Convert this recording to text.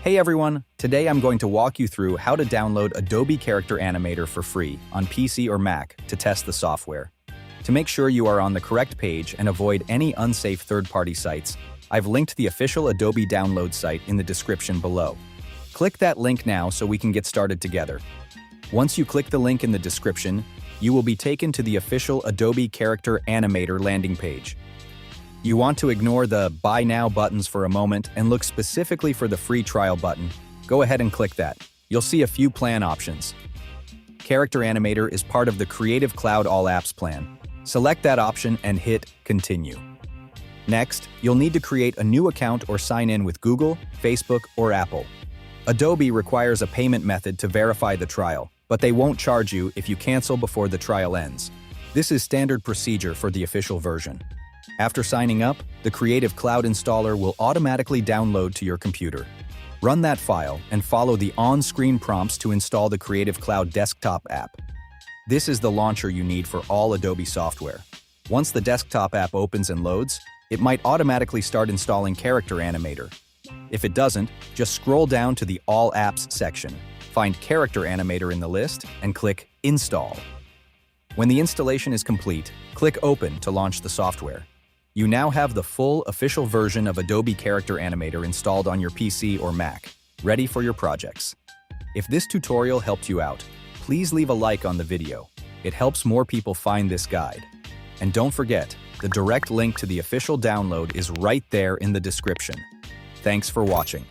Hey everyone, today I'm going to walk you through how to download Adobe Character Animator for free on PC or Mac to test the software. To make sure you are on the correct page and avoid any unsafe third-party sites, I've linked the official Adobe download site in the description below. Click that link now so we can get started together. Once you click the link in the description, you will be taken to the official Adobe Character Animator landing page. You want to ignore the Buy Now buttons for a moment and look specifically for the free trial button. Go ahead and click that. You'll see a few plan options. Character Animator is part of the Creative Cloud All Apps plan. Select that option and hit Continue. Next, you'll need to create a new account or sign in with Google, Facebook, or Apple. Adobe requires a payment method to verify the trial, but they won't charge you if you cancel before the trial ends. This is standard procedure for the official version. After signing up, the Creative Cloud installer will automatically download to your computer. Run that file and follow the on-screen prompts to install the Creative Cloud desktop app. This is the launcher you need for all Adobe software. Once the desktop app opens and loads, it might automatically start installing Character Animator. If it doesn't, just scroll down to the All Apps section, find Character Animator in the list, and click Install. When the installation is complete, click Open to launch the software. You now have the full official version of Adobe Character Animator installed on your PC or Mac, ready for your projects. If this tutorial helped you out, please leave a like on the video. It helps more people find this guide. And don't forget, the direct link to the official download is right there in the description. Thanks for watching.